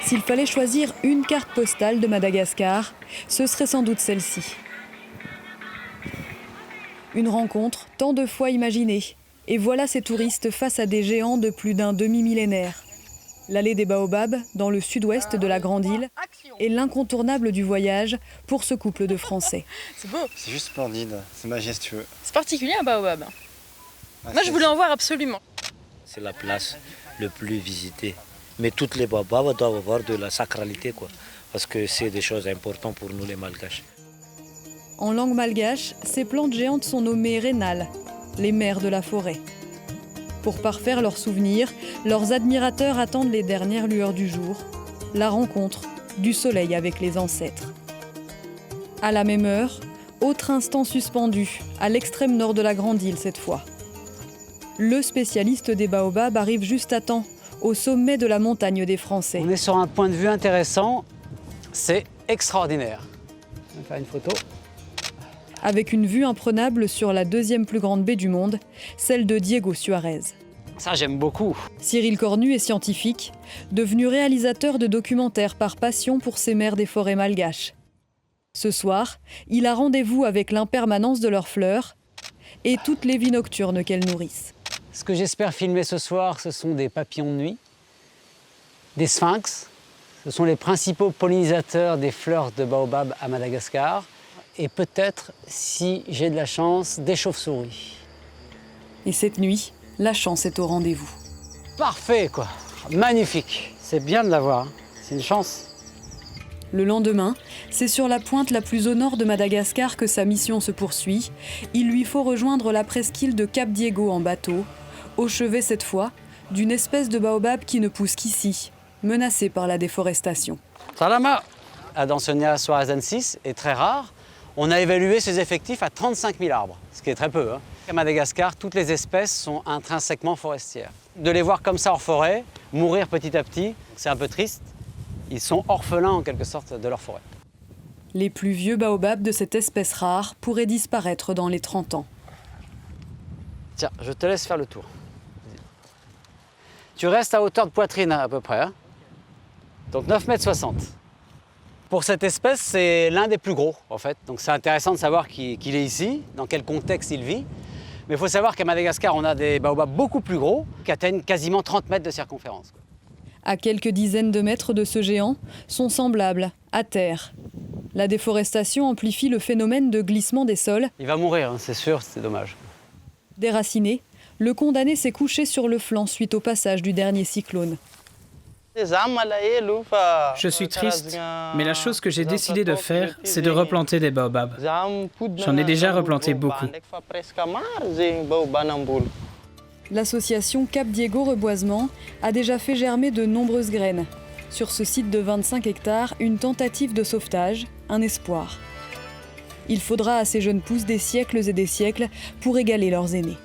S'il fallait choisir une carte postale de Madagascar, ce serait sans doute celle-ci. Une rencontre tant de fois imaginée. Et voilà ces touristes face à des géants de plus d'un demi-millénaire. L'allée des Baobabs, dans le sud-ouest de la Grande Île, est l'incontournable du voyage pour ce couple de Français. C'est beau. C'est juste splendide, c'est majestueux. C'est particulier un baobab. Moi, je voulais en voir absolument. C'est la place le plus visitée. Mais toutes les baobabs doivent avoir de la sacralité, quoi. Parce que c'est des choses importantes pour nous les Malgaches. En langue malgache, ces plantes géantes sont nommées rénales, les mères de la forêt. Pour parfaire leurs souvenirs, leurs admirateurs attendent les dernières lueurs du jour, la rencontre du soleil avec les ancêtres. À la même heure, autre instant suspendu, à l'extrême nord de la Grande Île cette fois. Le spécialiste des baobabs arrive juste à temps, au sommet de la montagne des Français. On est sur un point de vue intéressant, c'est extraordinaire. On va faire une photo. Avec une vue imprenable sur la deuxième plus grande baie du monde, celle de Diego Suarez. Ça, j'aime beaucoup. Cyril Cornu est scientifique, devenu réalisateur de documentaires par passion pour ces mers des forêts malgaches. Ce soir, il a rendez-vous avec l'impermanence de leurs fleurs et toutes les vies nocturnes qu'elles nourrissent. Ce que j'espère filmer ce soir, ce sont des papillons de nuit, des sphinx. Ce sont les principaux pollinisateurs des fleurs de baobab à Madagascar. Et peut-être, si j'ai de la chance, des chauves-souris. Et cette nuit, la chance est au rendez-vous. Parfait, quoi. Magnifique. C'est bien de l'avoir. C'est une chance. Le lendemain, c'est sur la pointe la plus au nord de Madagascar que sa mission se poursuit. Il lui faut rejoindre la presqu'île de Cap Diego en bateau, au chevet cette fois d'une espèce de baobab qui ne pousse qu'ici, menacée par la déforestation. Salama. Adansonia suarezanensis est très rare. On a évalué ses effectifs à 35 000 arbres, ce qui est très peu. À Madagascar, toutes les espèces sont intrinsèquement forestières. De les voir comme ça hors forêt, mourir petit à petit, c'est un peu triste. Ils sont orphelins en quelque sorte de leur forêt. Les plus vieux baobabs de cette espèce rare pourraient disparaître dans les 30 ans. Tiens, je te laisse faire le tour. Tu restes à hauteur de poitrine à peu près. Donc 9,60 m. Pour cette espèce, c'est l'un des plus gros, en fait. Donc c'est intéressant de savoir qu'il est ici, dans quel contexte il vit. Mais il faut savoir qu'à Madagascar, on a des baobabs beaucoup plus gros, qui atteignent quasiment 30 mètres de circonférence. À quelques dizaines de mètres de ce géant, sont semblables, à terre. La déforestation amplifie le phénomène de glissement des sols. Il va mourir, c'est sûr, c'est dommage. Déraciné, le condamné s'est couché sur le flanc suite au passage du dernier cyclone. Je suis triste, mais la chose que j'ai décidé de faire, c'est de replanter des baobabs. J'en ai déjà replanté beaucoup. L'association Cap Diego Reboisement a déjà fait germer de nombreuses graines. Sur ce site de 25 hectares, une tentative de sauvetage, un espoir. Il faudra à ces jeunes pousses des siècles et des siècles pour égaler leurs aînés.